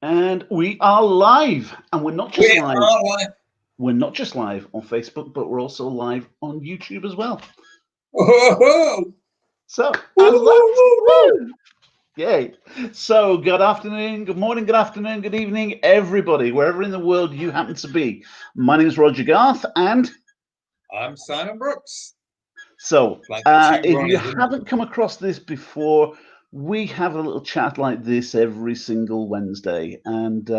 And we are live, and we're not just We live. are like, We're not just live on Facebook, but we're also live on YouTube as well. whoa, So, woo, and woo, let's woo, woo. woo! Yay! So, good afternoon, good morning, good afternoon, good evening, everybody, wherever in the world you happen to be. My name is Roger Garth, and I'm Simon Brooks. so Like the two if you Ronnies, isn't it? haven't come across this before, we have a little chat like this every single Wednesday, and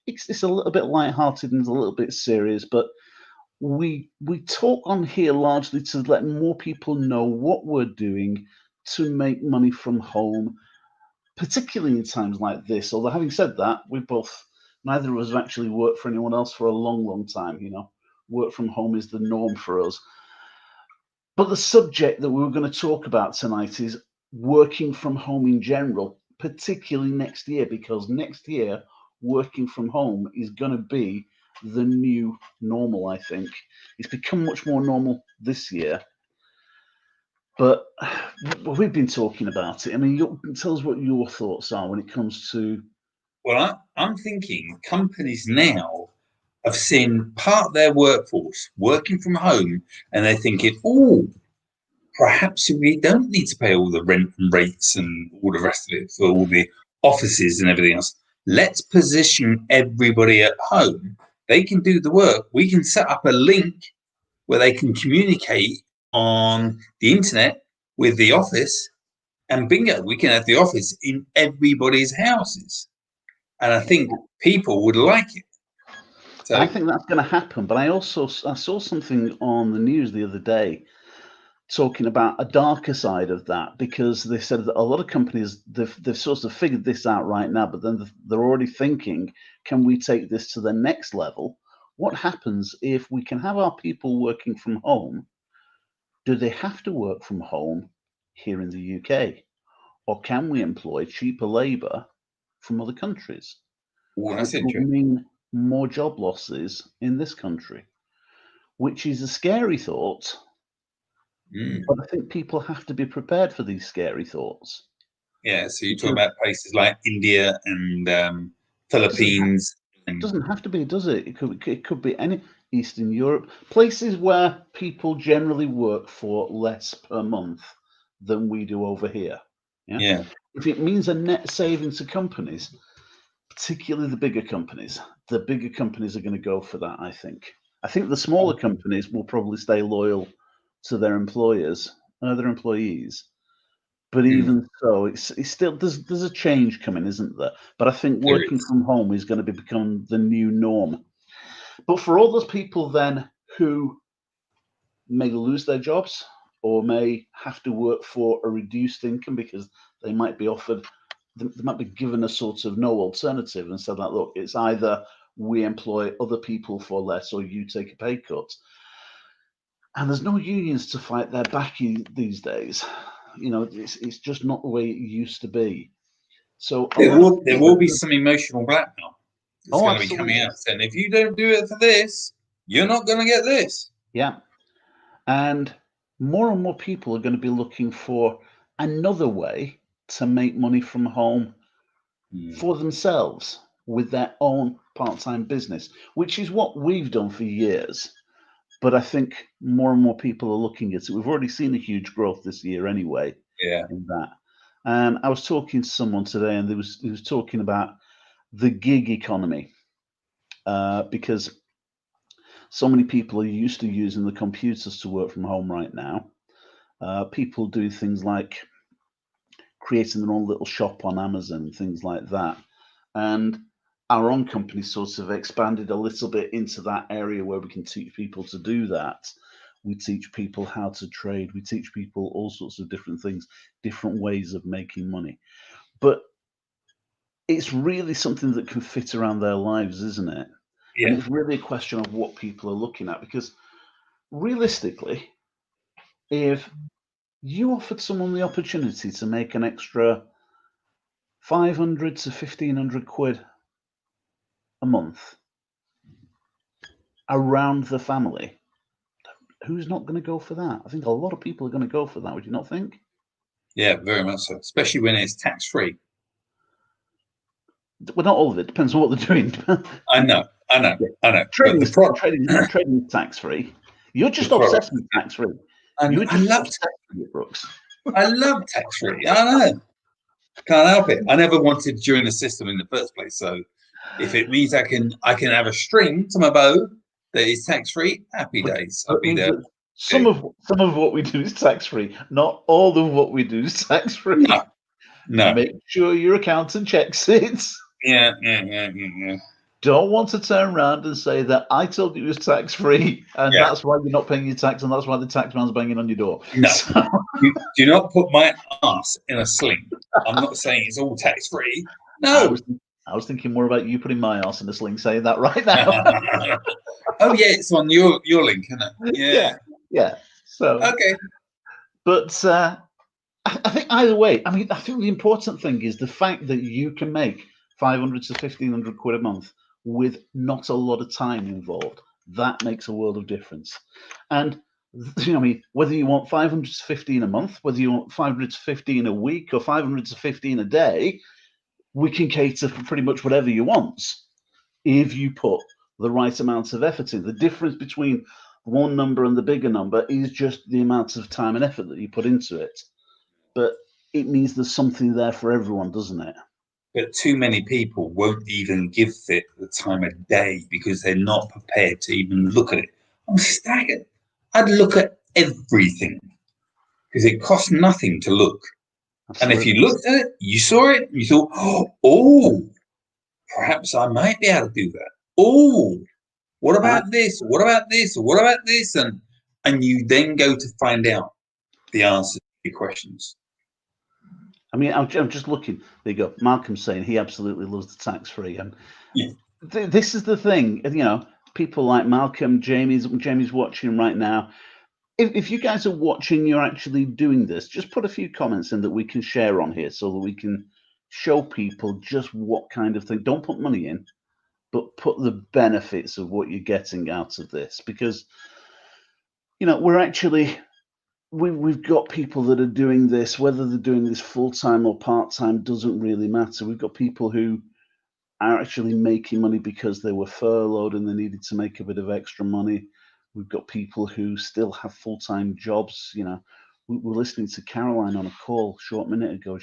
it's a little bit light-hearted and a little bit serious, but we talk on here largely to let more people know what we're doing to make money from home, particularly in times like this. Although having said that, neither of us have actually worked for anyone else for a long, long time. Work from home is the norm for us. But the subject that we were going to talk about tonight is working from home in general, particularly next year, because next year working from home is going to be the new normal, I think. It's become much more normal this year, but we've been talking about it. I mean, tell us what your thoughts are when it comes to. Well, I'm thinking companies now have seen part of their workforce working from home and they're thinking, oh, perhaps we don't need to pay all the rent and rates and all the rest of it for all the offices and everything else. Let's position everybody at home. They can do the work. We can set up a link where they can communicate on the internet with the office, and bingo, we can have the office in everybody's houses. And I think people would like it. I So, think that's going to happen, but I saw something on the news the other day talking about a darker side of that, because they said that a lot of companies they've sort of figured this out right now, but then they're already thinking, can we take this to the next level? What happens if we can have our people working from home? Do they have to work from home here in the UK, or can we employ cheaper labor from other countries, that's which would interesting. mean more job losses in this country, which is a scary thought, Mm. but I think people have to be prepared for these scary thoughts. Yeah, so you're talking Because about places like India and doesn't ha- Philippines. And doesn't have to be, does it? It could be any Eastern Europe, places where people generally work for less per month than we do over here. Yeah, yeah, if it means a net saving to companies, particularly the bigger companies are going to go for that. I think. I think the smaller companies will probably stay loyal to their employees. But mm, even so, it's still there's a change coming, isn't there? But I think there working is. from home is going to become the new norm. But for all those people then who may lose their jobs or may have to work for a reduced income because they might be offered, they might be given a sort of no alternative and said like, look, it's either we employ other people for less or you take a pay cut. And there's no unions to fight their back these days. It's just not the way it used to be. So a lot of There people will are be going to. some emotional blackmail that's Oh, going to be coming absolutely. out saying, if you don't do it for this, you're not going to get this. Yeah. And more people are going to be looking for another way to make money from home Mm, for themselves with their own part time business, which is what we've done for years. But I think more and more people are looking at it. We've already seen a huge growth this year anyway yeah. in that. And I was talking to someone today, and he was talking about the gig economy, because so many people are used to using the computers to work from home right now. People do things like creating their own little shop on Amazon, things like that. And our own company sort of expanded a little bit into that area where we can teach people to do that. We teach people how to trade. We teach people all sorts of different things, different ways of making money. But it's really something that can fit around their lives, isn't it? And Yeah. it's really a question of what people are looking at, because realistically, if you offered someone the opportunity to make an extra 500 to 1500 quid a month around the family, who's not going to go for that? I think a lot of people are going to go for that. Would you not think? Yeah, very much so, especially when it's tax free. Well, not all of it. Depends on what they're doing. I know. But Trading the is product, trading is tax free. You're the just product, obsessed with tax free. and You're I just love, obsessed with it, Brooks. I love tax free. I know. Can't help it. I never wanted to join the system in the first place. So if it means I can have a string to my bow that is tax free, happy But days. I'll that be means there. that some of what we do is tax free. Not all of what we do is tax free. No, no. Make sure your accountant checks it. Yeah. Don't want to turn around and say that I told you it was tax free, and Yeah. that's why you're not paying your tax, and that's why the tax man's banging on your door. No. So, You do not put my ass in a sling. I'm not saying it's all tax free. No. I was thinking more about you putting my ass in a sling, saying that right now. Oh yeah, it's on your link, isn't it? Yeah. So, Okay. but I think either way, I mean, I think the important thing is the fact that you can make 500 to 1,500 quid a month with not a lot of time involved. That makes a world of difference. And I mean, whether you want 500 to 15 a month, whether you want 500 to 15 a week, or 500 to 15 a day, we can cater for pretty much whatever you want if you put the right amount of effort in. The difference between one number and the bigger number is just the amount of time and effort that you put into it. But it means there's something there for everyone, doesn't it? But too many people won't even give it the time of day because they're not prepared to even look at it. I'm staggered. I'd look at everything because it costs nothing to look. Absolutely. And if you looked at it, you saw it, you thought, oh, perhaps I might be able to do that. Oh, what about this? What about this? What about this? And you then go to find out the answer to your questions. I mean, I'm just looking. There you go. Malcolm's saying he absolutely loves the tax free, and this is the thing. You know, people like Malcolm, Jamie's watching right now. If you guys are watching, you're actually doing this. Just put a few comments in that we can share on here, so that we can show people just what kind of thing. Don't put money in, but put the benefits of what you're getting out of this, because you know we're actually we've got people that are doing this, whether they're doing this full time or part time doesn't really matter. We've got people who are actually making money because they were furloughed and they needed to make a bit of extra money. We've got people who still have full time jobs. You know, we were listening to Caroline on a call a short minute ago.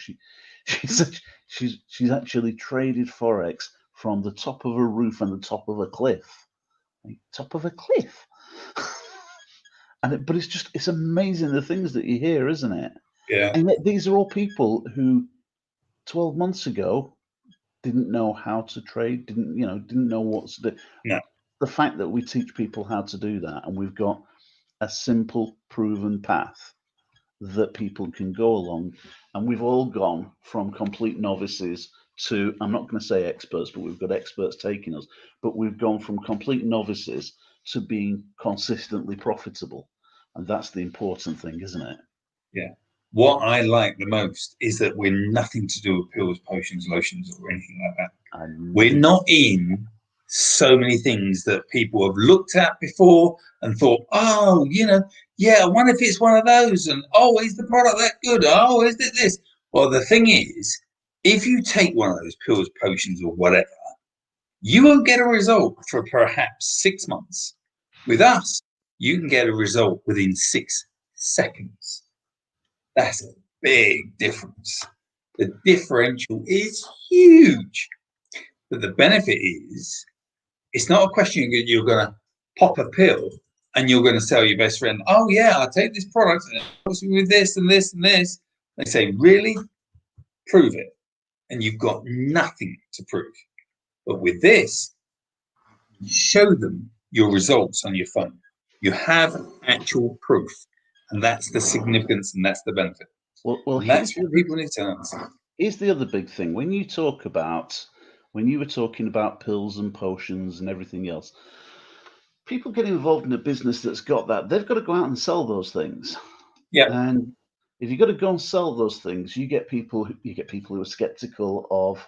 She's actually traded forex from the top of a roof and the top of a cliff, top of a cliff. But it's amazing the things that you hear, isn't it? Yeah. And yet these are all people who 12 months ago didn't know how to trade, didn't know what to do. No. The fact that we teach people how to do that, and we've got a simple, proven path that people can go along, and we've all gone from complete novices to, I'm not going to say experts, but we've got experts taking us, but we've gone from complete novices to being consistently profitable. And that's the important thing, isn't it? Yeah. What I like the most is that we're nothing to do with pills, potions, lotions, or anything like that. We're not in so many things that people have looked at before and thought, oh, I wonder if it's one of those. And, oh, is the product that good? Oh, is it this? Well, the thing is, if you take one of those pills, potions, or whatever, you won't get a result for perhaps 6 months. With us, you can get a result within 6 seconds. That's a big difference. The differential is huge. But the benefit is, it's not a question you're going to pop a pill and you're going to tell your best friend, oh, yeah, I take this product and it helps me with this and this and this. They say, really? Prove it. And you've got nothing to prove. But with this, you show them your results on your phone. You have actual proof. And that's the significance and that's the benefit. Well, that's what people need to understand. Here's the other big thing. When you were talking about pills and potions and everything else, people get involved in a business that's got that. They've got to go out and sell those things. Yeah. And if you've got to go and sell those things, you get people who are skeptical of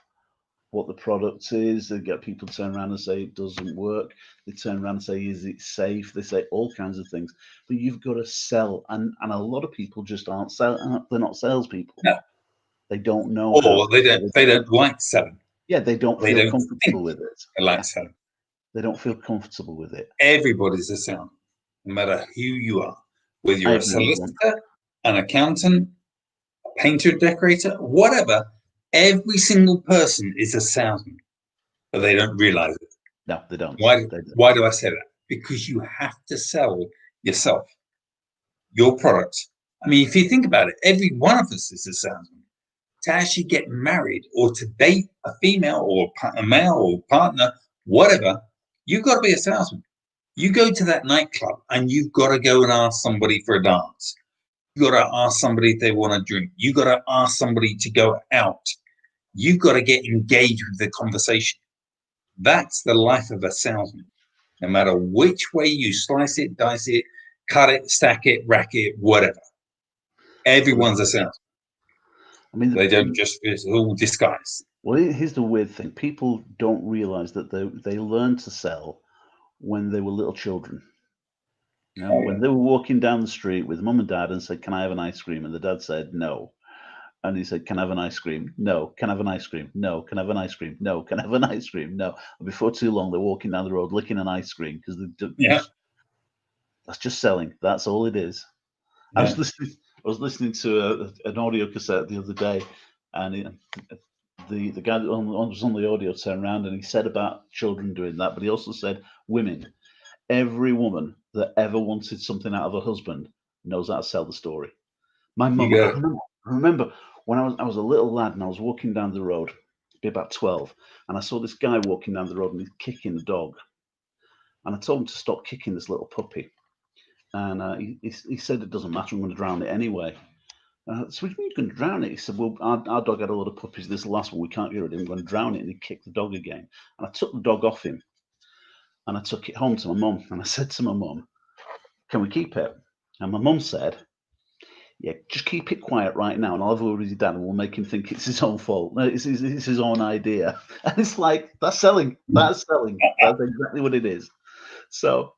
what the product is. They get people turn around and say it doesn't work. They turn around and say, is it safe? They say all kinds of things. But you've got to sell, and a lot of people just aren't they're not salespeople. No. They don't know. Or they don't like selling. Yeah, they don't They feel don't comfortable think with it. like Yeah, selling. they don't feel comfortable with it. Everybody's a salesman, no matter who you are, whether you're a Everyone's one. solicitor, an accountant, a painter, decorator, whatever. Every single person is a salesman, but they don't realize it. No, they don't. Why? They don't. Why do I say that? Because you have to sell yourself, your product. I mean, if you think about it, every one of us is a salesman. To actually get married or to date a female or a male or partner, whatever, you've got to be a salesman. You go to that nightclub and you've got to go and ask somebody for a dance. You've got to ask somebody if they want to drink. You've got to ask somebody to go out. You've got to get engaged with the conversation. That's the life of a salesman. No matter which way you slice it, dice it, cut it, stack it, rack it, whatever. Everyone's a salesman. I mean, They don't just, it's all disguise. well, here's the weird thing: people don't realize that they learn to sell when they were little children. You know, when they were walking down the street with mum and dad and said, "Can I have an ice cream?" and the dad said, "No," and he said, "Can I have an ice cream?" "No." "Can I have an ice cream?" "No." "Can I have an ice cream?" "No." "Can I have an ice cream?" "No." And before too long, they're walking down the road licking an ice cream because Yeah. that's just selling. That's all it is. I Yeah. was listening to an audio cassette the other day, and the guy that was on the audio turned around and he said about children doing that, but he also said women. Every woman that ever wanted something out of a husband knows how to sell the story. My You mum, go. I remember when I was a little lad and I was walking down the road, be about 12, and I saw this guy walking down the road and he's kicking the dog. And I told him to stop kicking this little puppy. And he said, "It doesn't matter, I'm going to drown it anyway." So what do you mean you're going to drown it? He said, "Well, our dog had a lot of puppies. This last one, we can't get rid of him. I'm going to drown it." And he kicked the dog again. And I took the dog off him and I took it home to my mum. And I said to my mum, "Can we keep it?" And my mum said, "Yeah, just keep it quiet right now, and I'll have a word with your dad, and we'll make him think it's his own fault. No, it's his own idea." And it's like, that's selling. That's selling. That's exactly what it is. So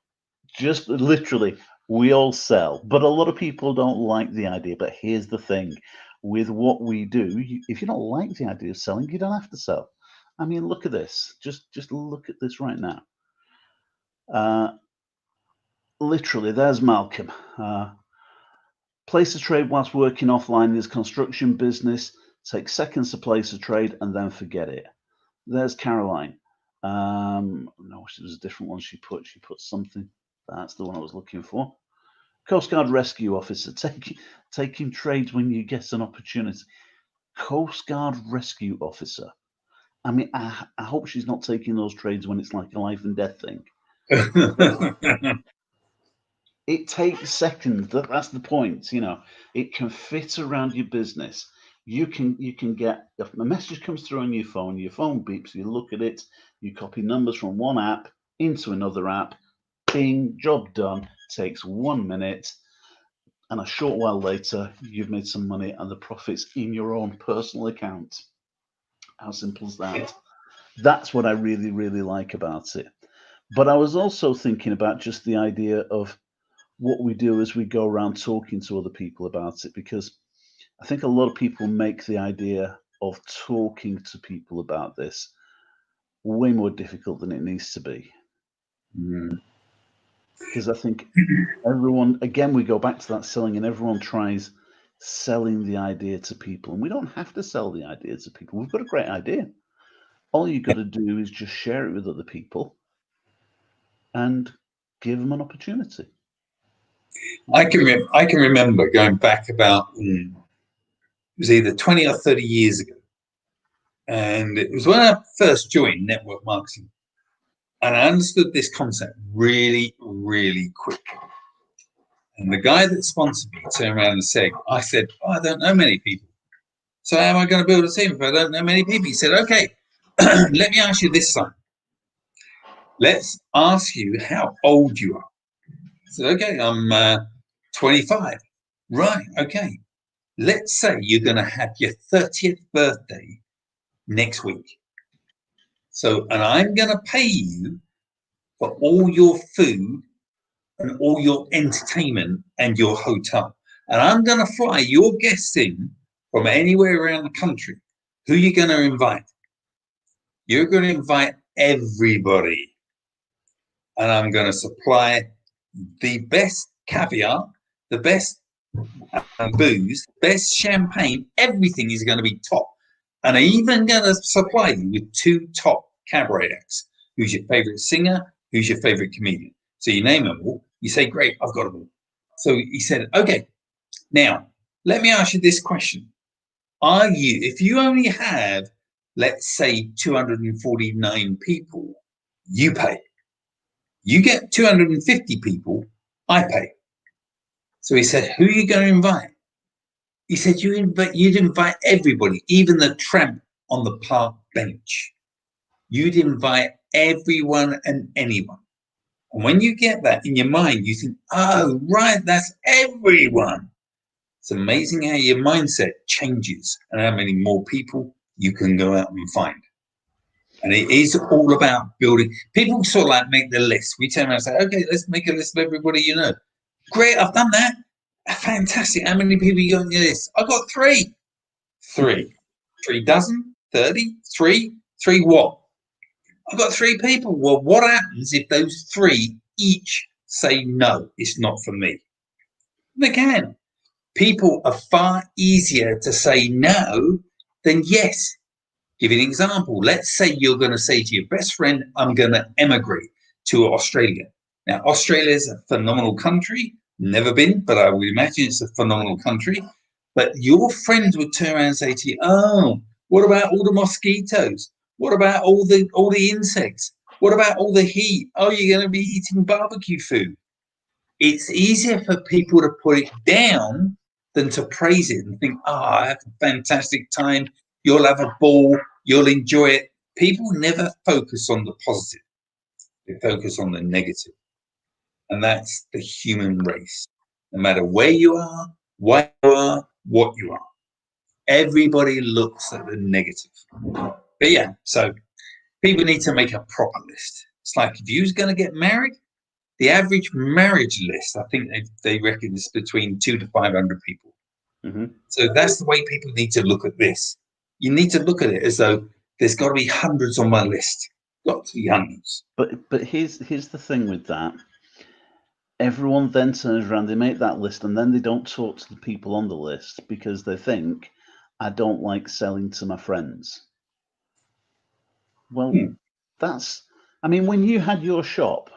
just literally, we all sell, but a lot of people don't like the idea. But here's the thing: with what we do, if you don't like the idea of selling, you don't have to sell. I mean, look at this. Just look at this right now. Literally, there's Malcolm. Place a trade whilst working offline in his construction business. Take seconds to place a trade and then forget it. There's Caroline. No, it was a different one she put. She put something. That's the one I was looking for. Coast Guard Rescue Officer, taking trades when you get an opportunity. Coast Guard Rescue Officer. I mean, I hope she's not taking those trades when it's like a life and death thing. It takes seconds. That's the point. You know, it can fit around your business. You can get, if a message comes through on your phone beeps, you look at it, you copy numbers from one app into another app, bing, job done. Takes 1 minute. And a short while later, you've made some money and the profit's in your own personal account. How simple is that? That's what I really, really like about it. But I was also thinking about just the idea of what we do as we go around talking to other people about it, because I think a lot of people make the idea of talking to people about this way more difficult than it needs to be. Because I think everyone, again, we go back to that selling, and everyone tries selling the idea to people. And we don't have to sell the idea to people. We've got a great idea. All you've got to do is just share it with other people and give them an opportunity. I can remember going back about it was either 20 or 30 years ago, and it was when I first joined network marketing, and I understood this concept really, really quick. And the guy that sponsored me turned around and said, "I said, I don't know many people, so how am I going to build a team if I don't know many people?" He said, "Okay, let me ask you this, son. Let's ask you how old you are." I said, "Okay, I'm 25. Right, okay. Let's say you're going to have your 30th birthday next week. So, and I'm going to pay you for all your food and all your entertainment and your hotel. And I'm going to fly your guests in from anywhere around the country. Who are you going to invite?" You're going to invite everybody, and I'm going to supply the best caviar, the best booze, best champagne. Everything is going to be top. And I'm even going to supply you with 2 top cabaret acts. Who's your favorite singer? Who's your favorite comedian? So you name them all. You say, great, I've got them all. So he said, okay, now let me ask you this question. If you only have, let's say, 249 people, you pay. You get 250 people, I pay. So he said, who are you going to invite? He said, you'd invite everybody, even the tramp on the park bench. You'd invite everyone and anyone. And when you get that in your mind, you think, oh, right, that's everyone. It's amazing how your mindset changes and how many more people you can go out and find. And it is all about building. People sort of like make the list. We turn around and say, okay, let's make a list of everybody you know. Great, I've done that. Fantastic. How many people you got on your list? I've got 3. 3. 3 dozen? 30? 3? 3 what? I've got 3 people. Well, what happens if those 3 each say no, it's not for me? They can. People are far easier to say no than yes. Give you an example. Let's say you're going to say to your best friend, I'm going to emigrate to Australia. Now, Australia is a phenomenal country. Never been, but I would imagine it's a phenomenal country. But your friends would turn around and say to you, oh, what about all the mosquitoes? What about all the insects? What about all the heat? Oh, you're going to be eating barbecue food. It's easier for people to put it down than to praise it and think, I have a fantastic time. You'll have a ball. You'll enjoy it. People never focus on the positive. They focus on the negative. And that's the human race. No matter where you are, why you are, what you are. Everybody looks at the negative. But yeah, so people need to make a proper list. It's like if you was going to get married, the average marriage list, I think they reckon is between 200 to 500 people. Mm-hmm. So that's the way people need to look at this. You need to look at it as though there's got to be hundreds on my list. Got to be hundreds. But here's the thing with that. Everyone then turns around, they make that list, and then they don't talk to the people on the list because they think, I don't like selling to my friends. Well, when you had your shop,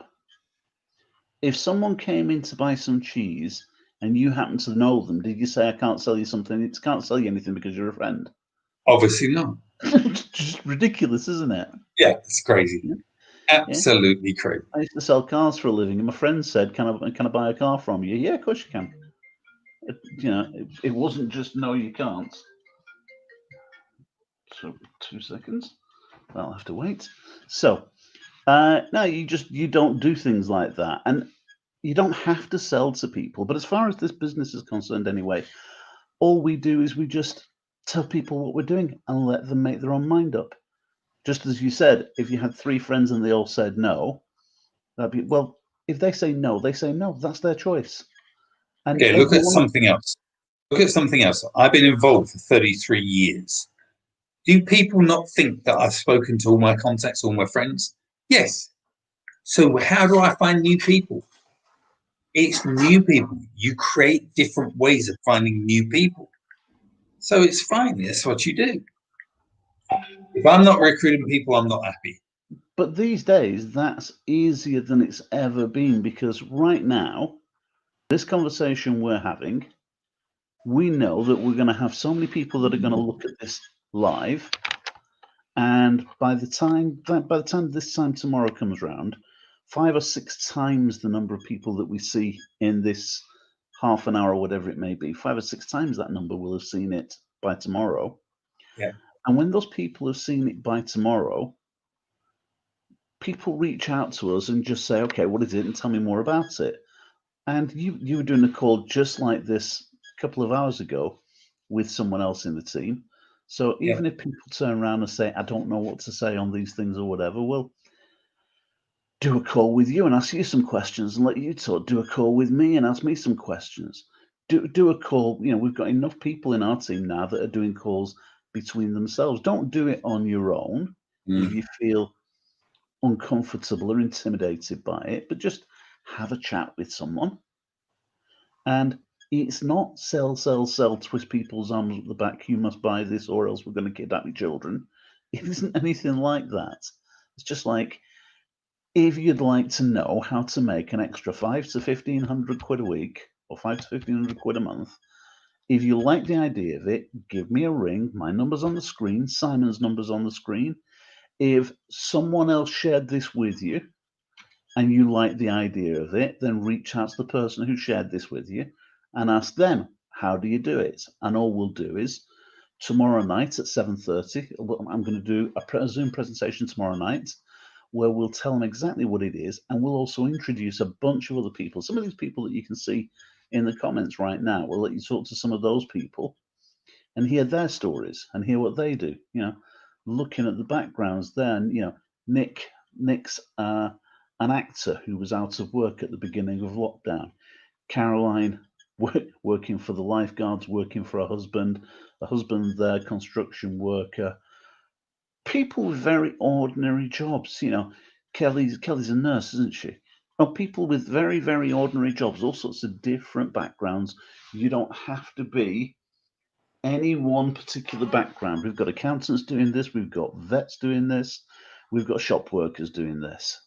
if someone came in to buy some cheese and you happen to know them, did you say, I can't sell you something? It can't sell you anything because you're a friend. Obviously not. It's just ridiculous, isn't it? Yeah, it's crazy. Yeah. Absolutely crazy. I used to sell cars for a living, and my friend said, "Can I buy a car from you?" Yeah, of course you can. It wasn't just no, you can't. So 2 seconds. I'll have to wait. So no, you don't do things like that, and you don't have to sell to people. But as far as this business is concerned, anyway, all we do is we just tell people what we're doing and let them make their own mind up. Just as you said, if you had 3 friends and they all said no, that'd be, well, if they say no, they say no. That's their choice. And okay, look at something else. Look at something else. I've been involved for 33 years. Do people not think that I've spoken to all my contacts, all my friends? Yes. So how do I find new people? It's new people. You create different ways of finding new people. So it's fine. That's what you do. If I'm not recruiting people, I'm not happy. But these days, that's easier than it's ever been, because right now, this conversation we're having, we know that we're going to have so many people that are going to look at this live, and by the time this time tomorrow comes around, 5 or 6 times the number of people that we see in this half an hour or whatever it may be, 5 or 6 times that number will have seen it by tomorrow. Yeah. And when those people have seen it by tomorrow, people reach out to us and just say, okay, what is it? And tell me more about it. And you were doing a call just like this a couple of hours ago with someone else in the team. So even if people turn around and say, I don't know what to say on these things or whatever, well, do a call with you and ask you some questions and let you talk. Do a call with me and ask me some questions. Do a call. We've got enough people in our team now that are doing calls between themselves. Don't do it on your own. if you feel uncomfortable or intimidated by it, but just have a chat with someone. And it's not sell, sell, sell, twist people's arms at the back, you must buy this or else we're going to kidnap your children. It isn't anything like that. It's just like, if you'd like to know how to make an extra 5 to 1,500 quid a week or 5 to 1,500 quid a month, if you like the idea of it, give me a ring. My number's on the screen. Simon's number's on the screen. If someone else shared this with you and you like the idea of it, then reach out to the person who shared this with you and ask them, how do you do it? And all we'll do is tomorrow night at 7:30, I'm going to do a Zoom presentation tomorrow night where we'll tell them exactly what it is, and we'll also introduce a bunch of other people. Some of these people that you can see in the comments right now, we'll let you talk to some of those people and hear their stories and hear what they do. You know, looking at the backgrounds there, and you know, Nick's an actor who was out of work at the beginning of lockdown. Caroline working for the lifeguards, working for a husband there, construction worker. People with very ordinary jobs. You know, Kelly's a nurse, isn't she? Oh, people with very, very ordinary jobs, all sorts of different backgrounds. You don't have to be any one particular background. We've got accountants doing this, we've got vets doing this, we've got shop workers doing this.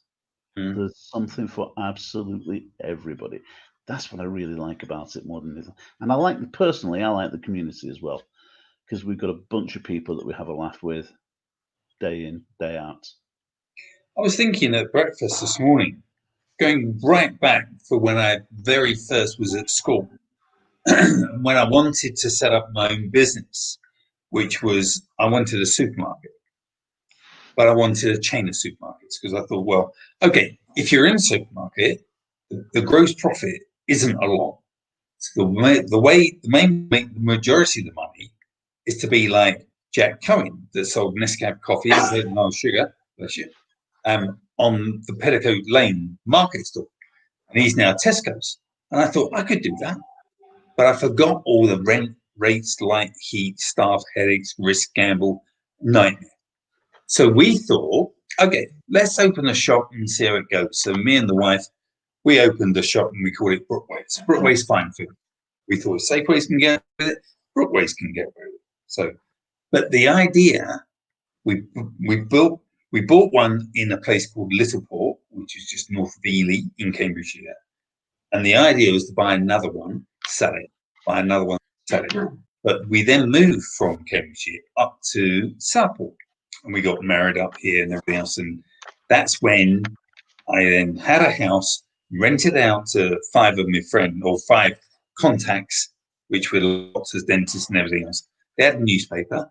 There's something for absolutely everybody. That's what I really like about it more than anything. And I like the community as well, because we've got a bunch of people that we have a laugh with day in, day out. I was thinking at breakfast this morning, going right back for when I very first was at school, when I wanted to set up my own business, which was I wanted a supermarket, but I wanted a chain of supermarkets because I thought, well, okay, if you're in a supermarket, the gross profit isn't a lot. So the majority of the money is to be like Jack Cohen that sold Nescafe coffee and no sugar, bless you, on the Petticoat Lane market store, and he's now Tesco's. And I thought I could do that, but I forgot all the rent, rates, light, heat, staff headaches, risk, gamble, nightmare. So we thought, okay, let's open a shop and see how it goes. So me and the wife, we opened the shop and we called it Brookways. Brookways Fine Food. We thought Safeways can get with it, Brookways can get with it. So, but the idea, we bought one in a place called Littleport, which is just north of Ely in Cambridgeshire. And the idea was to buy another one, sell it, buy another one, sell it. But we then moved from Cambridgeshire up to Southport, and we got married up here and everything else. And that's when I then had a house, rented out to 5 of my friends, or 5 contacts, which were doctors, dentists, and everything else. They had a newspaper,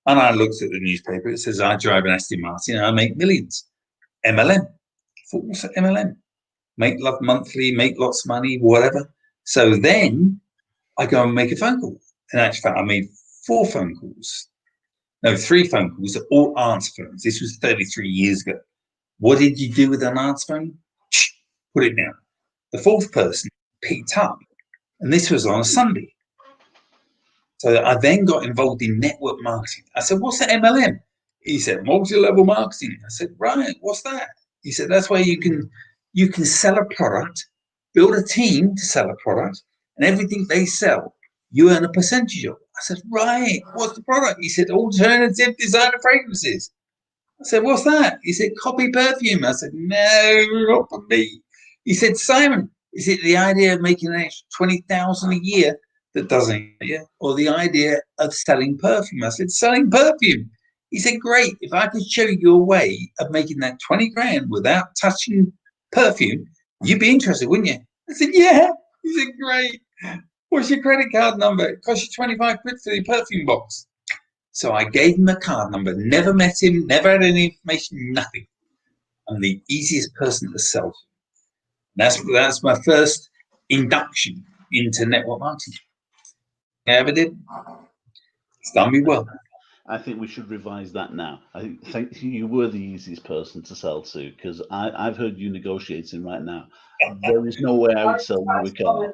and I looked at the newspaper. It says, I drive an Aston Martin and I make millions. MLM. I thought, what's an MLM? Make love monthly, make lots of money, whatever. So then I go and make a phone call. In actual fact, I made 4 phone calls. No, 3 phone calls, all answer phones. This was 33 years ago. What did you do with an answer phone? Put it down. The 4th person picked up, and this was on a Sunday. So I then got involved in network marketing. I said, what's an MLM? He said, multi-level marketing. I said, right, what's that? He said, that's where you can sell a product, build a team to sell a product, and everything they sell, you earn a percentage of. I said, right, what's the product? He said, alternative designer fragrances. I said, what's that? He said, copy perfume. I said, no, not for me. He said, Simon, is it the idea of making an extra 20,000 a year that doesn't, or the idea of selling perfume? I said, selling perfume. He said, great. If I could show you a way of making that 20 grand without touching perfume, you'd be interested, wouldn't you? I said, yeah. He said, great. What's your credit card number? It costs you 25 quid for the perfume box. So I gave him a card number, never met him, never had any information, nothing. I'm the easiest person to sell to. That's my first induction into network marketing. I ever did. It's done me well. I think we should revise that now. I think you were the easiest person to sell to, because I've heard you negotiating right now. There is no way I would sell you a car.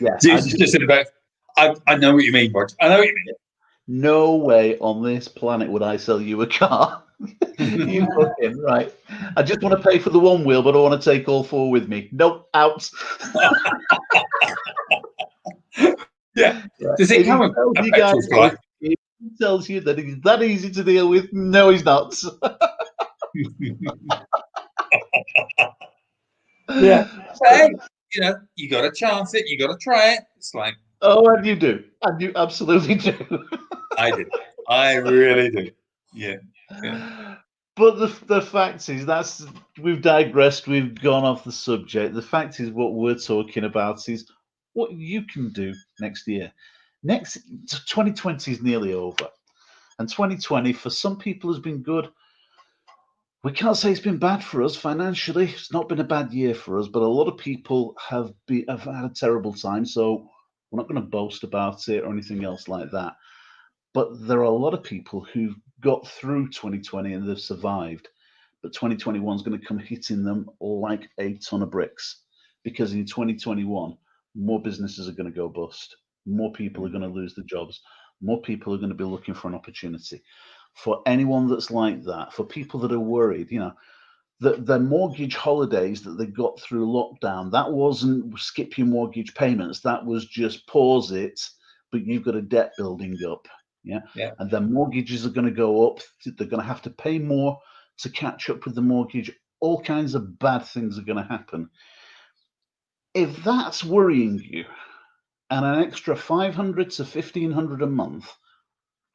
Yeah, just in about. I know what you mean, Roger. I know what you mean. No way on this planet would I sell you a car. You fucking right. I just want to pay for the one wheel, but I want to take all four with me. Nope, out. Yeah. Right. Does it If come he with tells a you petrol guys, flight? if he tells you that he's that easy to deal with, no, he's not. Yeah. Hey, you know, you got to chance it. You got to try it. It's like, Oh, and you do. And you absolutely do. I do. I really do. Yeah. But the fact is, we've digressed. We've gone off the subject. The fact is, what we're talking about is what you can do next year. 2020 is nearly over, and 2020 for some people has been good. We can't say it's been bad for us financially. It's not been a bad year for us, but a lot of people have had a terrible time. So we're not going to boast about it or anything else like that. But there are a lot of people who've got through 2020 and they've survived. But 2021 is going to come hitting them like a ton of bricks, because in 2021, more businesses are going to go bust. More people are going to lose their jobs. More people are going to be looking for an opportunity. For anyone that's like that, for people that are worried, their mortgage holidays that they got through lockdown, that wasn't skip your mortgage payments. That was just pause it, but you've got a debt building up. Yeah. And their mortgages are going to go up. They're going to have to pay more to catch up with the mortgage. All kinds of bad things are going to happen. If that's worrying you, and an extra 500 to 1500 a month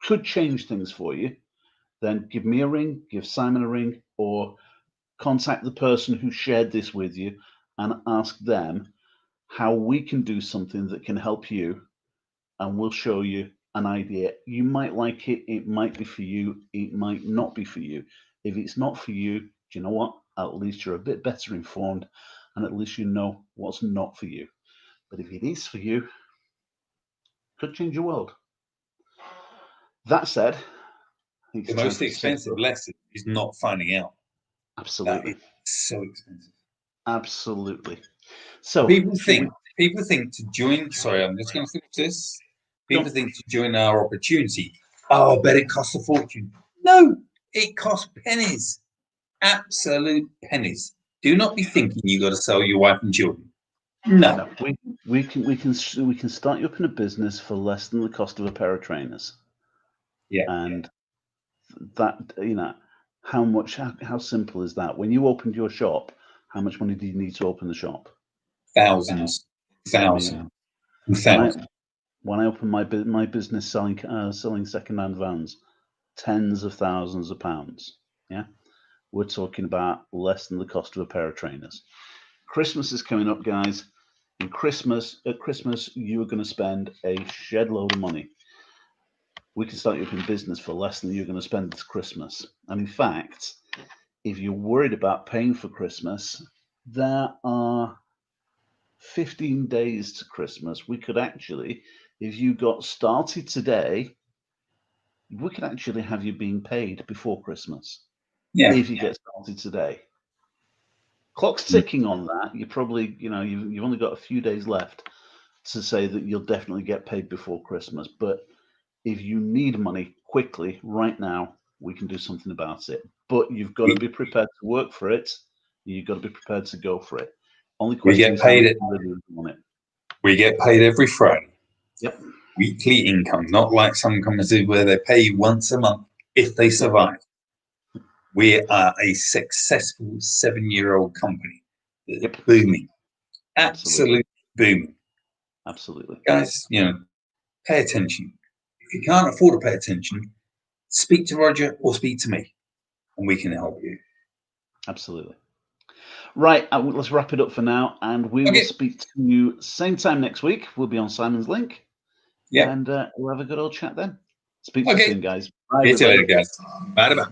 could change things for you, then give me a ring, give Simon a ring, or contact the person who shared this with you and ask them how we can do something that can help you, and we'll show you an idea. You might like it, it might be for you, it might not be for you. If it's not for you, do you know what? At least you're a bit better informed, and at least you know what's not for you. But if it is for you, it could change your world. That said, The most expensive lesson is not finding out. Absolutely. That is so expensive. Absolutely. So people think to join. Sorry, I'm just going to finish this. People think to join our opportunity. Oh, I bet it costs a fortune. No, it costs pennies, absolute pennies. Do not be thinking you got to sell your wife and children. No. We can start you up in a business for less than the cost of a pair of trainers. Yeah. And that, how simple is that? When you opened your shop, how much money do you need to open the shop? Thousands. When I opened my business selling second-hand vans, tens of thousands of pounds. Yeah, we're talking about less than the cost of a pair of trainers. Christmas is coming up, guys. At Christmas, you are going to spend a shed load of money. We can start you up in business for less than you're going to spend this Christmas. And in fact, if you're worried about paying for Christmas, there are 15 days to Christmas. We could actually, if you got started today, we could actually have you being paid before Christmas. Yeah. If you get started today. Clock's ticking on that. You probably, you've only got a few days left to say that you'll definitely get paid before Christmas. But if you need money quickly right now, we can do something about it. But you've got to be prepared to work for it. You've got to be prepared to go for it. Only question is how much on it. We get paid every Friday. Yep. Weekly income, not like some companies where they pay you once a month if they survive. We are a successful 7-year-old company. Yep. Booming. Absolutely booming. Absolutely. Guys, pay attention. If you can't afford to pay attention, speak to Roger or speak to me, and we can help you. Absolutely. Right, let's wrap it up for now, and we will speak to you same time next week. We'll be on Simon's link. Yeah. And we'll have a good old chat then. Speak to you soon, guys. Bye. See you later, guys. Bye.